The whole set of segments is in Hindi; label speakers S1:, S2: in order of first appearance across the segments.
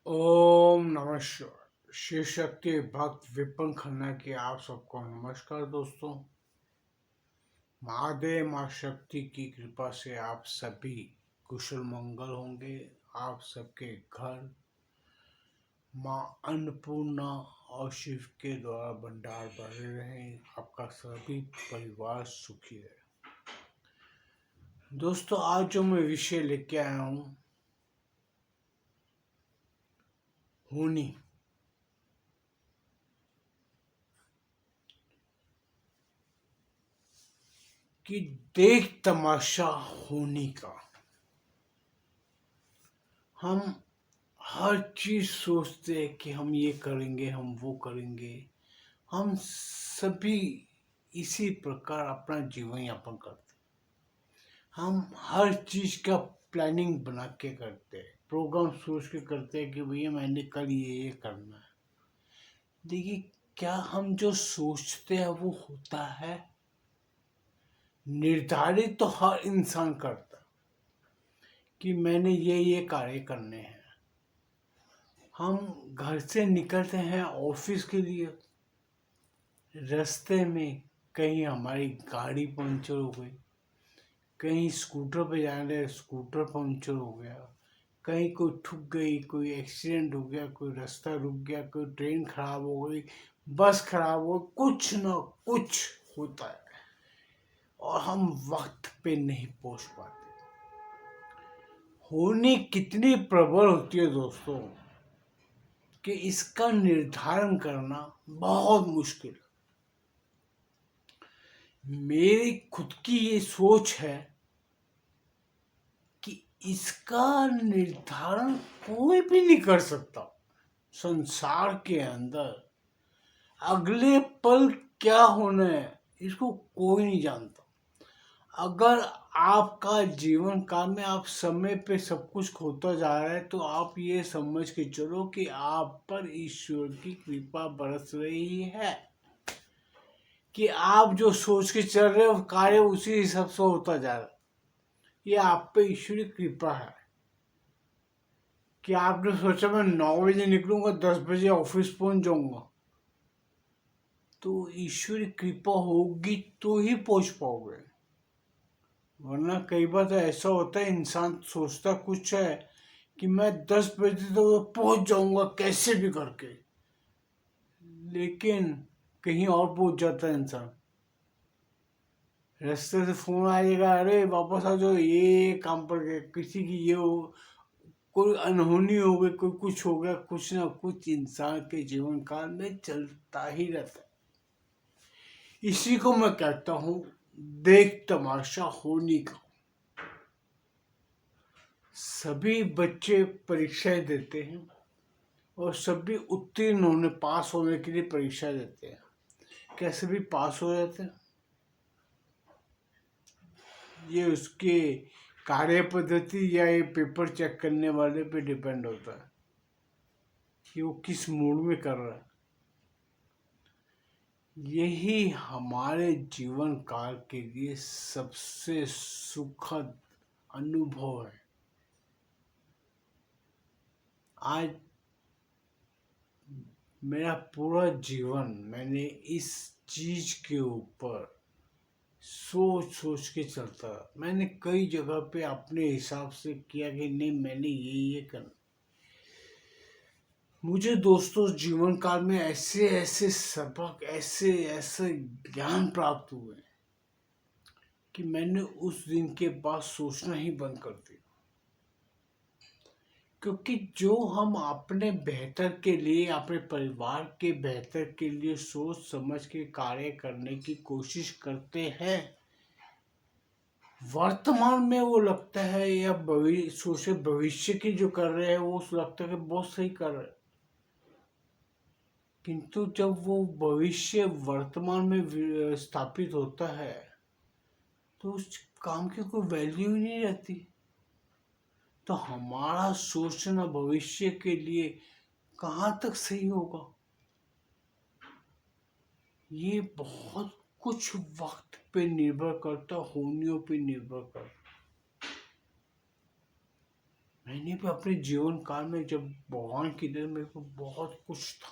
S1: ओम नमः शिवाय। शिव शक्ति भक्त विपन खन्ना की आप सबको नमस्कार दोस्तों। महादेव माँ शक्ति की कृपा से आप सभी कुशल मंगल होंगे। आप सबके घर माँ अन्नपूर्णा और शिव के द्वारा भंडार भरे रहें। आपका सभी परिवार सुखी रहे। दोस्तों, आज जो मैं विषय लेके आया हूँ, होनी। कि देख तमाशा होनी का हम हर चीज सोचते हैं कि हम ये करेंगे, हम वो करेंगे। हम सभी इसी प्रकार अपना जीवन यापन करते हैं। हम हर चीज का प्लानिंग बना के करते हैं, प्रोग्राम सोच के करते हैं कि भैया मैंने कल ये करना है। देखिए, क्या हम जो सोचते हैं वो होता है? निर्धारित तो हर इंसान करता है कि मैंने ये कार्य करने हैं। हम घर से निकलते हैं ऑफिस के लिए। रास्ते में कहीं हमारी गाड़ी पंचर हो गई, कहीं स्कूटर पे जा रहे स्कूटर पंचर हो गया, कहीं कोई ठुक गई, कोई एक्सीडेंट हो गया, कोई रास्ता रुक गया, कोई ट्रेन खराब हो गई, बस खराब हो गई, कुछ ना कुछ होता है और हम वक्त पे नहीं पहुंच पाते। होनी कितनी प्रबल होती है दोस्तों कि इसका निर्धारण करना बहुत मुश्किल। मेरी खुद की ये सोच है कि इसका निर्धारण कोई भी नहीं कर सकता। संसार के अंदर अगले पल क्या होना है इसको कोई नहीं जानता। अगर आपका जीवन काल में आप समय पे सब कुछ खोता जा रहा है तो आप ये समझ के चलो कि आप पर ईश्वर की कृपा बरस रही है कि आप जो सोच के चल रहे हो कार्य उसी हिसाब से होता जा रहा है। ये आप पे ईश्वरी कृपा है कि आपने सोचा मैं 9 बजे निकलूंगा, 10 बजे ऑफिस पहुंच जाऊंगा। तो ईश्वरी कृपा होगी तो ही पहुंच पाओगे, वरना कई बार तो ऐसा होता है इंसान सोचता कुछ है कि मैं 10 बजे तो पहुंच जाऊंगा कैसे भी करके, लेकिन कहीं और पहुंच जाता है इंसान। रास्ते से फोन आएगा, अरे वापस आ जाओ, ये काम पर गए, किसी की ये हो, कोई अनहोनी हो गई, कोई कुछ हो गया, कुछ ना कुछ इंसान के जीवन काल में चलता ही रहता है। इसी को मैं कहता हूं देख तमाशा होनी का। सभी बच्चे परीक्षाएं देते हैं और सभी उत्तीर्ण होने पास होने के लिए परीक्षा देते हैं। क्या सभी पास हो जाते हैं? ये उसके कार्य पद्धति या ये पेपर चेक करने वाले पे डिपेंड होता है कि वो किस मूड में कर रहा है। यही हमारे जीवन काल के लिए सबसे सुखद अनुभव है। आज मेरा पूरा जीवन मैंने इस चीज के ऊपर सोच सोच के चलता। मैंने कई जगह पे अपने हिसाब से किया कि नहीं मैंने ये करना। मुझे दोस्तों जीवन काल में ऐसे ऐसे सबक, ऐसे ऐसे ज्ञान प्राप्त हुए कि मैंने उस दिन के बाद सोचना ही बंद कर दिया। क्योंकि जो हम अपने बेहतर के लिए, अपने परिवार के बेहतर के लिए सोच समझ के कार्य करने की कोशिश करते हैं, वर्तमान में वो लगता है या सोचे भविष्य की जो कर रहे हैं वो लगता है कि बहुत सही कर रहे हैं। किंतु जब वो भविष्य वर्तमान में स्थापित होता है तो उस काम की कोई वैल्यू ही नहीं रहती। तो हमारा सोचना भविष्य के लिए कहाँ तक सही होगा? ये बहुत कुछ वक्त पे निर्भर करता, होनियों पे निर्भर करता। मैंने भी अपने जीवन काल में, जब भगवान की दया मेरे को बहुत कुछ था,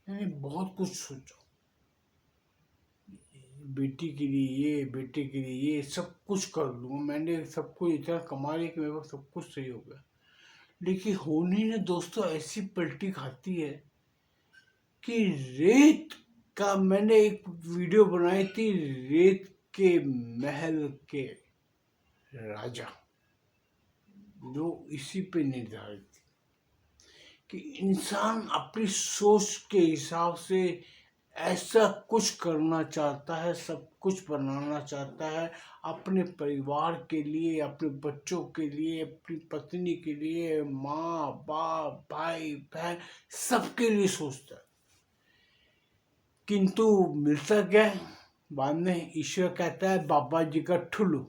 S1: मैंने बहुत कुछ सोचा, बेटी के लिए ये, बेटे के लिए ये, सब कुछ कर लूँ, मैंने सब कुछ इतना कमा लिया कि मेरे पास सब कुछ सही हो गया। लेकिन होनी ने दोस्तों ऐसी पलटी खाती है कि रेत का, मैंने एक वीडियो बनाई थी, रेत के महल के राजा, जो इसी पे निर्धारित थी कि इंसान अपनी सोच के हिसाब से ऐसा कुछ करना चाहता है, सब कुछ बनाना चाहता है, अपने परिवार के लिए, अपने बच्चों के लिए, अपनी पत्नी के लिए, माँ बाप भाई बहन, सबके लिए सोचता है। किंतु मिलता क्या है बाद में? ईश्वर कहता है बाबा जी का ठुल्लू,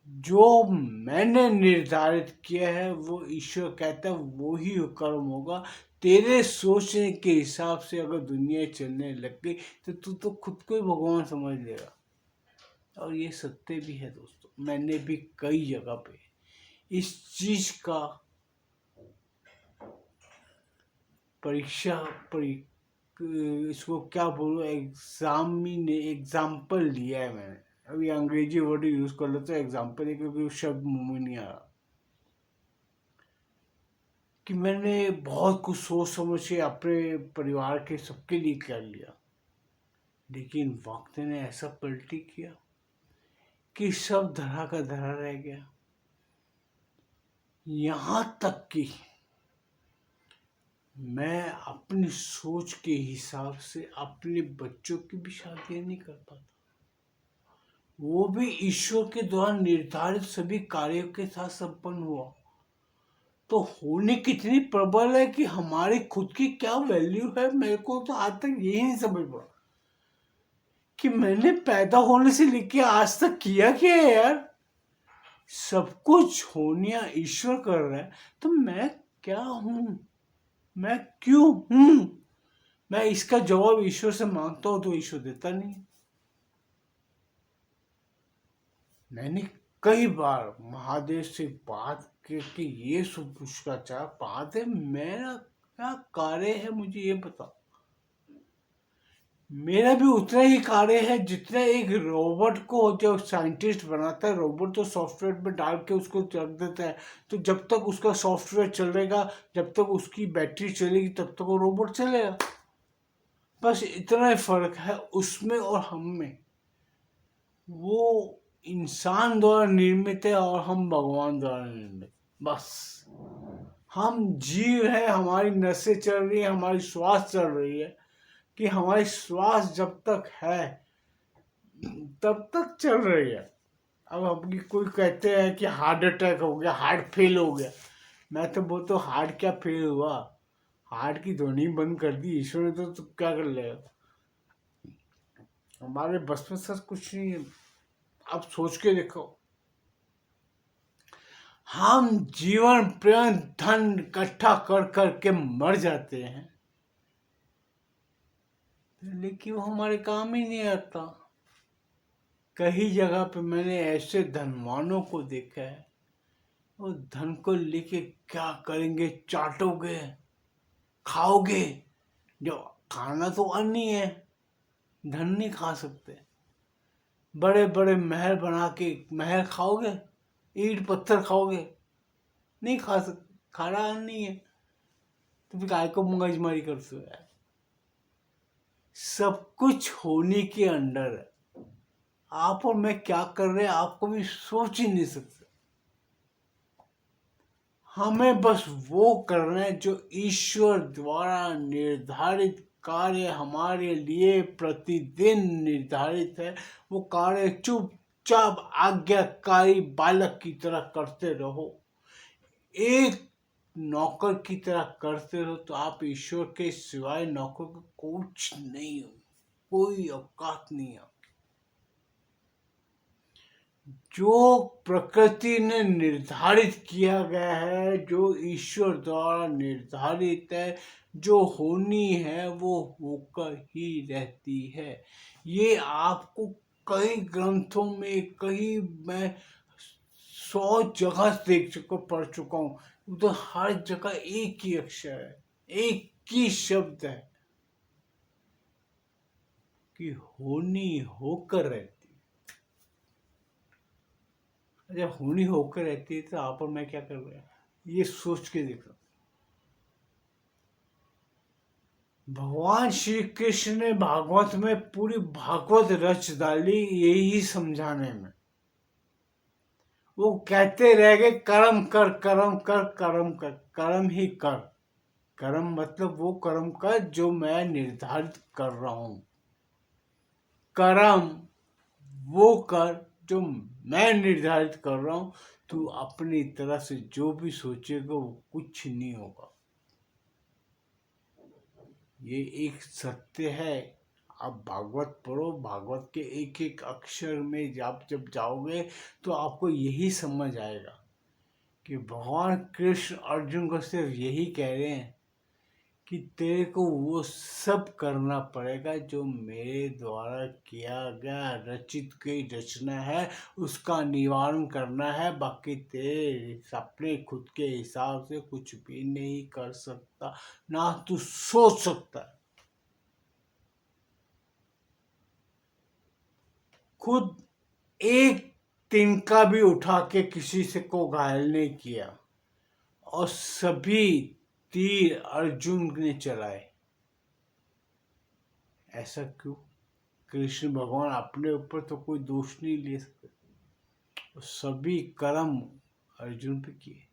S1: जो मैंने निर्धारित किया है वो ईश्वर कहता है वो ही कर्म होगा। तेरे सोचने के हिसाब से अगर दुनिया चलने लग गई तो तू तो खुद को ही भगवान समझ लेगा। और ये सत्य भी है दोस्तों, मैंने भी कई जगह पे इस चीज का इसको क्या बोलूं, एग्जाम्पल लिया है मैंने। अभी अंग्रेजी वर्ड यूज कर लेते हैं एग्जाम्पल, क्योंकि शब्द मुंह में नहीं आ रहा, कि मैंने बहुत कुछ सोच समझ के अपने परिवार के सबके लिए कर लिया, लेकिन वक्त ने ऐसा पलटी किया कि सब धरा का धरा रह गया। यहाँ तक कि मैं अपनी सोच के हिसाब से अपने बच्चों की भी शादी नहीं कर पाता, वो भी ईश्वर के द्वारा निर्धारित सभी कार्यों के साथ संपन्न हुआ। तो होने कितनी प्रबल है कि हमारी खुद की क्या वैल्यू है, मेरे को तो आज तक यही नहीं समझ पड़ा कि मैंने पैदा होने से लेके आज तक किया क्या है यार। सब कुछ होनिया ईश्वर कर रहा है, तो मैं क्या हूं, मैं क्यों हूं? मैं इसका जवाब ईश्वर से मांगता हूं तो ईश्वर देता नहीं। मैंने कई बार महादेव से बात करके ये सब पूछना चाहा, महादेव मेरा क्या कार्य है मुझे ये बता। मेरा भी उतना ही कार्य है जितना एक रोबोट को, जो साइंटिस्ट बनाता है रोबोट, तो सॉफ्टवेयर में डाल के उसको रख देता है, तो जब तक उसका सॉफ्टवेयर चलेगा, जब तक उसकी बैटरी चलेगी, तब तक वो रोबोट चलेगा। बस इतना ही फर्क है उसमें और हम में। वो इंसान द्वारा निर्मित है और हम भगवान द्वारा निर्मित, बस। हम जीव है, हमारी नसें चल रही है, हमारी श्वास चल रही है, कि हमारी श्वास जब तक है तब तक चल रही है। अब अपनी कोई कहते हैं कि हार्ट अटैक हो गया, हार्ट फेल हो गया, मैं तो बोलता हूँ हार्ट क्या फेल हुआ, हार्ट की ध्वनि बंद कर दी ईश्वर ने, तो क्या कर लेगा। हमारे बस में सर कुछ नहीं है। आप सोच के देखो, हम जीवन पर्यंत धन इकट्ठा कर करके मर जाते हैं, लेकिन वो हमारे काम ही नहीं आता। कई जगह पे मैंने ऐसे धनवानों को देखा है, वो धन को लेके क्या करेंगे, चाटोगे, खाओगे, जो खाना तो अन्न ही है, धन नहीं खा सकते। बड़े बड़े महल बना के महल खाओगे, ईंट पत्थर खाओगे, नहीं खा सकते, खाना अन्न नहीं है, तो फिर काय को मगजमारी करते हो यार। सब कुछ होने के अंडर है, आप और मैं क्या कर रहे हैं आपको भी सोच ही नहीं सकते। हमें बस वो करना है जो ईश्वर द्वारा निर्धारित कार्य हमारे लिए प्रतिदिन निर्धारित है। वो कार्य चुपचाप आज्ञाकारी बालक की तरह करते रहो, एक नौकर की तरह करते रहो, तो आप ईश्वर के सिवाय नौकर को कुछ नहीं हो, कोई औकात नहीं है। जो प्रकृति ने निर्धारित किया गया है, जो ईश्वर द्वारा निर्धारित है, जो होनी है वो होकर ही रहती है। ये आपको कई ग्रंथों में, कई मैं 100 जगह देख चुका पढ़ चुका हूँ, उधर हर जगह एक ही अक्षर है, एक ही शब्द है कि होनी होकर रहती। जब होनी होकर रहती है तो आप और मैं क्या कर रहे हैं, ये सोच के देखो। भगवान श्री कृष्ण ने भागवत में पूरी भागवत रच डाली यही समझाने में। वो कहते रह गए कर्म कर कर्म कर कर्म कर, कर्म ही कर। कर्म मतलब वो कर्म कर जो मैं निर्धारित कर रहा हूं। कर्म वो कर जो मैं निर्धारित कर रहा हूं। तू अपनी तरह से जो भी सोचेगा वो कुछ नहीं होगा। ये एक सत्य है। आप भागवत पढ़ो, भागवत के एक एक अक्षर में आप जब जाओगे तो आपको यही समझ आएगा कि भगवान कृष्ण अर्जुन को सिर्फ यही कह रहे हैं कि तेरे को वो सब करना पड़ेगा जो मेरे द्वारा किया गया रचित की रचना है उसका निवारण करना है। बाकी तेरे अपने खुद के हिसाब से कुछ भी नहीं कर सकता, ना तू सोच सकता है। खुद एक तिनका भी उठा के किसी से को घायल नहीं किया और सभी तीर अर्जुन ने चलाए। ऐसा क्यों? कृष्ण भगवान अपने ऊपर तो कोई दोष नहीं ले सकते, सभी कर्म अर्जुन पे किए।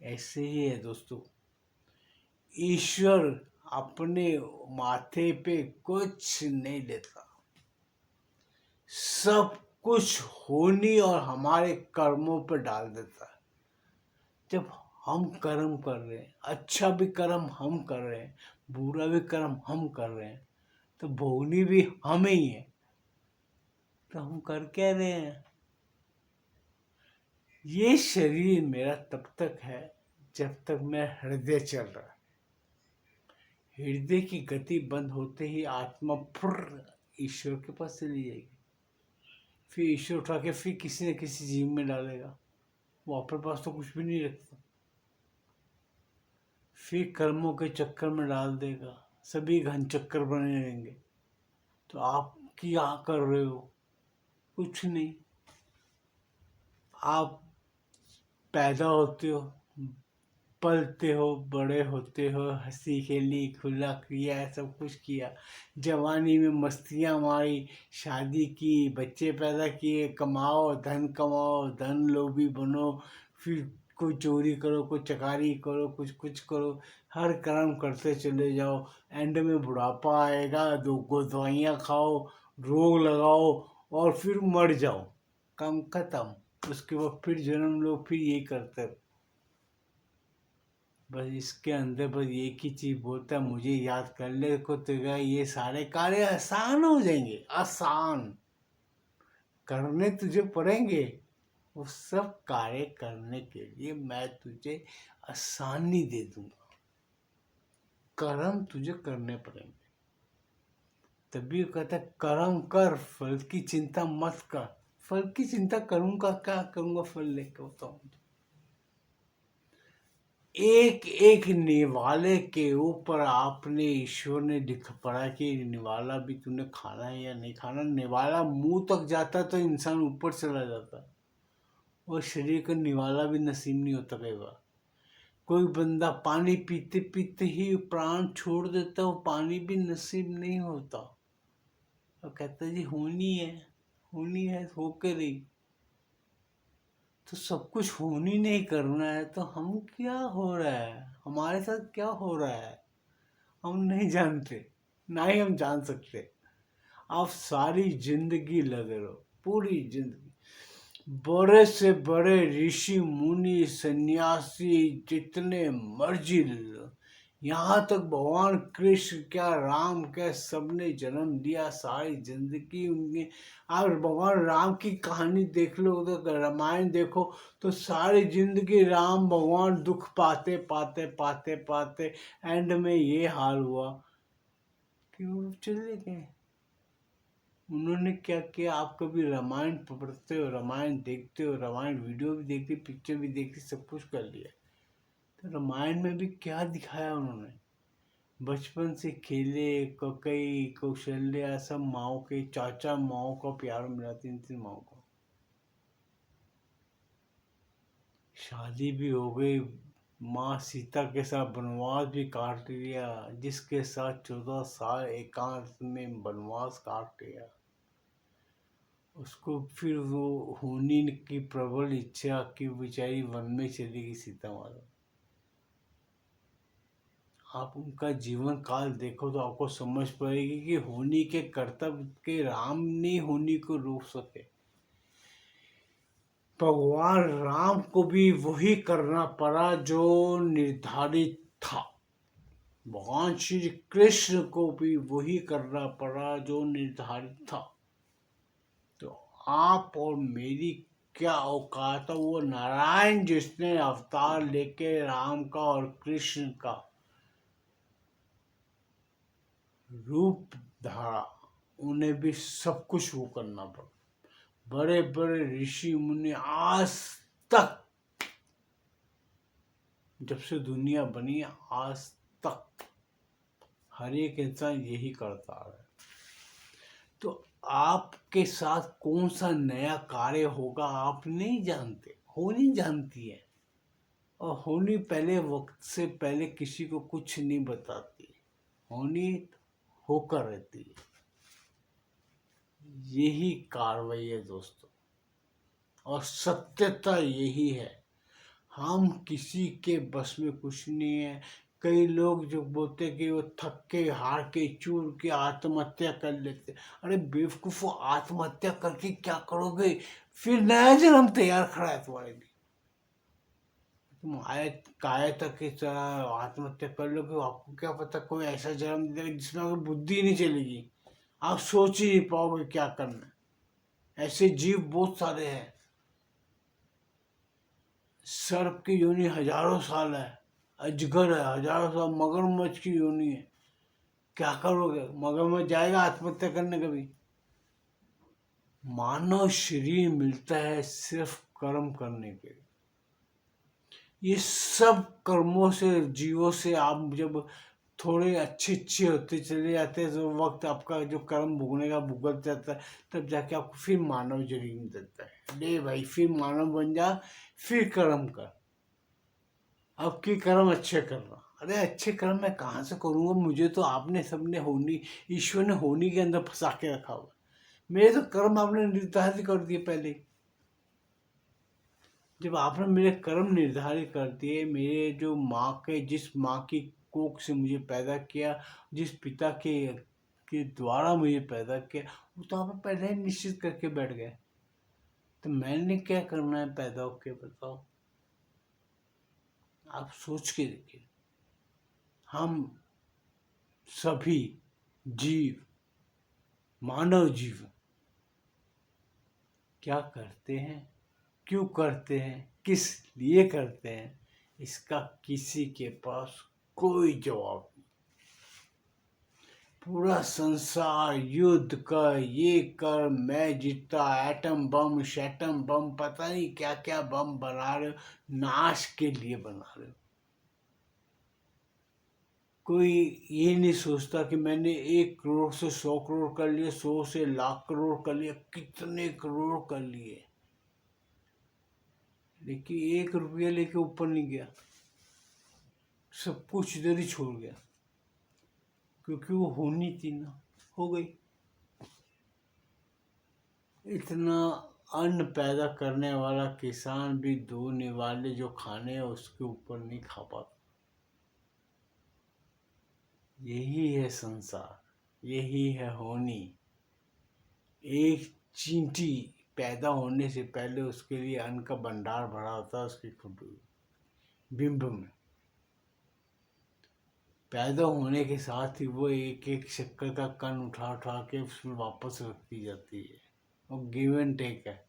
S1: ऐसे ही है दोस्तों, ईश्वर अपने माथे पे कुछ नहीं लेता, सब कुछ होनी और हमारे कर्मों पर डाल देता है। जब हम कर्म कर रहे हैं, अच्छा भी कर्म हम कर रहे हैं, बुरा भी कर्म हम कर रहे हैं, तो भोगनी भी हम ही है। तो हम कर क्या रहे हैं? ये शरीर मेरा तब तक है जब तक मैं हृदय चल रहा है। हृदय की गति बंद होते ही आत्मा फुर्र ईश्वर के पास चली जाएगी। फिर ईश्वर उठा के फिर किसी न किसी जीव में डालेगा, वो अपने पास तो कुछ भी नहीं रखता। फिर कर्मों के चक्कर में डाल देगा, सभी घन चक्कर बने रहेंगे। तो आप क्या कर रहे हो? कुछ नहीं। आप पैदा होते हो, पलते हो, बड़े होते हो, हंसी खेली, खुला किया, सब कुछ किया, जवानी में मस्तियाँ मारी, शादी की, बच्चे पैदा किए, कमाओ, धन लोभी बनो, फिर कोई चोरी करो, कोई चकारी करो, कुछ कुछ करो, हर कर्म करते चले जाओ। एंड में बुढ़ापा आएगा, दो दवाइयाँ खाओ, रोग लगाओ और फिर मर जाओ, काम खत्म। उसके बाद फिर जन्म लो, फिर यही करते रहो। बस इसके अंदर बस एक ही चीज बोलता है, मुझे याद कर ले को तेरा ये सारे कार्य आसान हो जाएंगे। आसान करने तुझे पड़ेंगे, वो सब कार्य करने के लिए मैं तुझे आसानी दे दूंगा। कर्म तुझे करने पड़ेंगे। तभी वो कहता है कर्म कर, फल की चिंता मत कर। फल की चिंता करूंगा, क्या करूंगा फल लेके बताऊं? एक एक निवाले के ऊपर आपने ईश्वर ने लिख पड़ा कि निवाला भी तूने खाना है या नहीं खाना। निवाला मुंह तक जाता तो इंसान ऊपर चला जाता, और शरीर का निवाला भी नसीब नहीं होता। कई बार कोई बंदा पानी पीते पीते ही प्राण छोड़ देता, वो पानी भी नसीब नहीं होता। और कहता जी होनी है होके रही। तो सब कुछ होनी नहीं करना है तो हम क्या हो रहा है, हमारे साथ क्या हो रहा है, हम नहीं जानते, ना ही हम जान सकते। आप सारी जिंदगी लगे रहो, पूरी जिंदगी, बड़े से बड़े ऋषि मुनि सन्यासी जितने मर्जी ले लो, यहाँ तक भगवान कृष्ण क्या, राम क्या, सबने जन्म लिया, सारी जिंदगी उनकी। आप भगवान राम की कहानी देख लो, तो रामायण देखो, तो सारी जिंदगी राम भगवान दुख पाते पाते पाते पाते एंड में ये हाल हुआ कि वो चले गए। उन्होंने क्या किया, आप कभी रामायण पढ़ते हो, रामायण देखते हो, रामायण वीडियो भी देखते, पिक्चर भी देखते, सब कुछ कर लिया। तो रामायण में भी क्या दिखाया उन्होंने, बचपन से खेले, ककई कौशल्या सब माओ के, चाचा माओ का प्यार मिला, तीन तीन माओ को, शादी भी हो गई, माँ सीता के साथ वनवास भी काट लिया, जिसके साथ 14 साल एकांत में वनवास काट लिया। उसको फिर वो होनी की प्रबल इच्छा कि बेचारी वन में चली गई सीता माता। आप उनका जीवन काल देखो तो आपको समझ पड़ेगी कि होनी के कर्तव्य के राम नहीं होनी को रोक सके। भगवान राम को भी वही करना पड़ा जो निर्धारित था, भगवान श्री कृष्ण को भी वही करना पड़ा जो निर्धारित था। तो आप और मेरी क्या औकात है, वो नारायण जिसने अवतार लेके राम का और कृष्ण का रूप धारा, उन्हें भी सब कुछ वो करना पड़ा। बड़े बड़े ऋषि मुनि आज तक, जब से दुनिया बनी आज तक, हर एक इंसान यही करता आ रहा है। तो आपके साथ कौन सा नया कार्य होगा आप नहीं जानते, होनी जानती है, और होनी पहले वक्त से पहले किसी को कुछ नहीं बताती, होनी होकर रहती है। यही कार्रवाई है दोस्तों, और सत्यता यही है। हम किसी के बस में कुछ नहीं है। कई लोग जो बोलते कि वो थक के हार के चूर के आत्महत्या कर लेते, अरे बेवकूफ, आत्महत्या करके क्या करोगे, फिर नया जन्म तैयार खड़ा है तुम्हारे लिए। तुम आए काया तक की तरह आत्महत्या कर लोगे, आपको क्या पता कोई ऐसा जन्म देगा जिसमें आपकी बुद्धि नहीं चलेगी, आप सोच ही नहीं पाओगे क्या करना है। ऐसे जीव बहुत सारे हैं। सर्प की योनि हजारों साल है, अजगर है हजारों साल, मगरमच्छ की योनि है, क्या करोगे, मगरमच्छ जाएगा आत्महत्या करने कभी। मानव शरीर मिलता है सिर्फ कर्म करने के लिए। ये सब कर्मों से, जीवों से आप जब थोड़े अच्छे अच्छे होते चले जाते हैं, तो वक्त आपका जो कर्म भोगने का भुगत जाता है, तब जाके आपको फिर मानव शरीर मिलता है। ले भाई, फिर मानव बन जा, फिर कर्म कर, अब की कर्म अच्छे करना। अरे अच्छे कर्म मैं कहाँ से करूँगा, मुझे तो आपने सबने होनी, ईश्वर ने होनी के अंदर फंसा के रखा हुआ, मेरे तो कर्म आपने निर्धारित कर दिए पहले। जब आपने मेरे कर्म निर्धारित कर दिए, मेरे जो माँ के, जिस माँ की कोख से मुझे पैदा किया, जिस पिता के द्वारा मुझे पैदा किया, वो तो आपने पहले ही निश्चित करके बैठ गए। तो मैंने क्या करना है पैदा होके, बताओ, आप सोच के देखिए। हम सभी जीव, मानव जीव क्या करते हैं, क्यों करते हैं, किस लिए करते हैं, इसका किसी के पास कोई जवाब नहीं। पूरा संसार युद्ध कर, ये कर, मैं जीता, एटम बम, शैटम बम, पता नहीं क्या क्या बम बना रहे हो, नाश के लिए बना रहे हो। कोई ये नहीं सोचता कि मैंने 1 करोड़ से 100 करोड़ कर लिए, 100 से लाख करोड़ कर लिए, कितने करोड़ कर लिए, लेकिन 1 रुपया लेके ऊपर नहीं गया, सब कुछ इधर ही छोड़ गया, क्योंकि वो होनी थी ना, हो गई। इतना अन्न पैदा करने वाला किसान भी 2 निवाले जो खाने हैं उसके ऊपर नहीं खा पाता। यही है संसार, यही है होनी। एक चींटी पैदा होने से पहले उसके लिए अन्न का भंडार भरा होता है उसके बिंब में। पैदा होने के साथ ही वो एक एक शक्कर का कण उठा उठा के उसमें वापस रख दी जाती है। वो गिव एंड टेक है।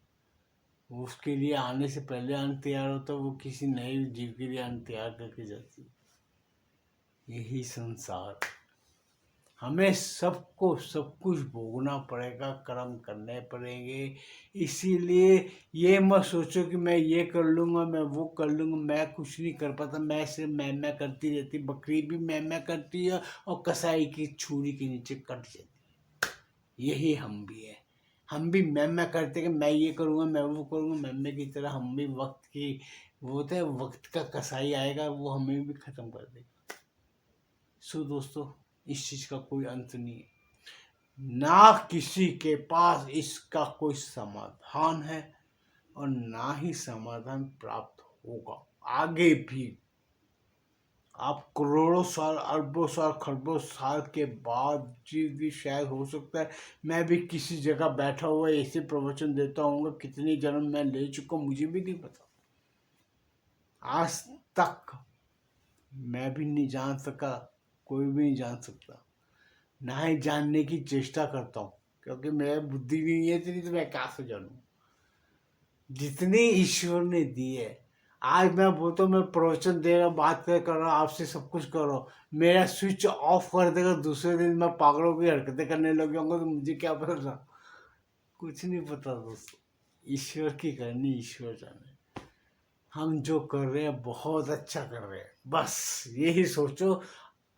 S1: उसके लिए आने से पहले अन्न तैयार होता है, वो किसी नए जीव के लिए अन्न तैयार करके जाती है। यही संसार। हमें सबको सब कुछ भोगना पड़ेगा, कर्म करने पड़ेंगे। इसीलिए ये मत सोचो कि मैं ये कर लूँगा, मैं वो कर लूँगा, मैं कुछ नहीं कर पाता, मैं सिर्फ मैं करती रहती। बकरी भी मैं करती है और कसाई की छुरी के नीचे कट जाती। यही हम भी है, हम भी मैं करते कि मैं ये करूँगा, मैं वो करूँगा। मैं की तरह हम भी वक्त की, वो होता है वक्त का कसाई आएगा, वो हमें भी ख़त्म कर देगा। सो दोस्तों, इस चीज़ का कोई अंत नहीं है, ना किसी के पास इसका कोई समाधान है और ना ही समाधान प्राप्त होगा आगे भी। आप करोड़ों साल, अरबों साल, खरबों साल के बाद भी शायद हो सकता है मैं भी किसी जगह बैठा हुआ ऐसे प्रवचन देता हूँ। कितने जन्म मैं ले चुका मुझे भी नहीं पता, आज तक मैं भी नहीं जान सका, कोई भी नहीं जान सकता, ना ही जानने की चेष्टा करता हूँ, क्योंकि मेरी बुद्धि नहीं है इतनी, तो मैं क्या से जानूँ। जितनी ईश्वर ने दी है, आज मैं बोलता हूँ मैं प्रवचन दे रहा, बात कर रहा, आपसे सब कुछ कर रहा हूँ, मेरा स्विच ऑफ कर देगा दूसरे दिन मैं पागलों की हरकतें करने लग जाऊंगा, तो मुझे क्या पता था? कुछ नहीं पता दोस्तों, ईश्वर की करनी ईश्वर जाने। हम जो कर रहे हैं बहुत अच्छा कर रहे हैं, बस यही सोचो।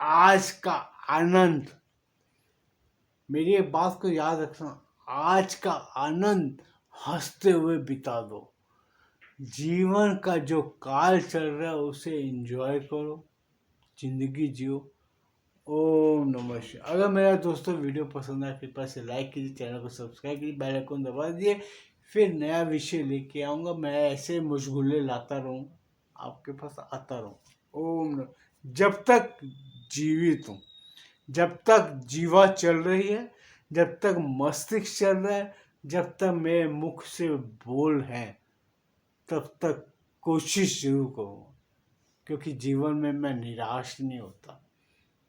S1: आज का आनंद, मेरी एक बात को याद रखना, आज का आनंद हंसते हुए बिता दो। जीवन का जो काल चल रहा है उसे एंजॉय करो, जिंदगी जियो। ओम नमः शिवाय। अगर मेरा दोस्तों वीडियो पसंद आए कृपया से लाइक कीजिए, चैनल को सब्सक्राइब कीजिए, बेल आइकन दबा दीजिए। फिर नया विषय लेके आऊँगा, मैं ऐसे मुशगुले लाता रहूँ, आपके पास आता रहूँ। ओम नमः। जब तक जीवित हूँ, जब तक जीवा चल रही है, जब तक मस्तिष्क चल रहा है, जब तक मेरे मुख से बोल हैं, तब तक कोशिश जरूर करूँगा, क्योंकि जीवन में मैं निराश नहीं होता।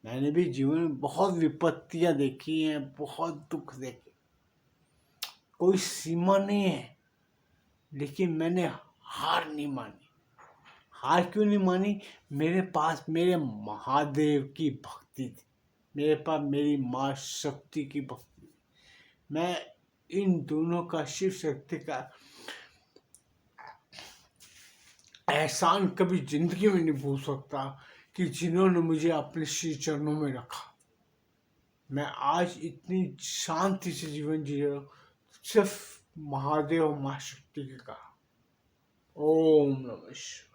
S1: मैंने भी जीवन में बहुत विपत्तियां देखी हैं, बहुत दुख देखे, कोई सीमा नहीं है, लेकिन मैंने हार नहीं मानी। हार क्यों नहीं मानी? मेरे पास मेरे महादेव की भक्ति थी, मेरे पास मेरी माँ शक्ति की भक्ति थी। मैं इन दोनों का, शिव शक्ति का एहसान कभी जिंदगी में नहीं भूल सकता, कि जिन्होंने मुझे अपने श्री चरणों में रखा। मैं आज इतनी शांति से जीवन जी रहा हूँ, सिर्फ महादेव माँ शक्ति के कहा। ओम नमः शिवाय।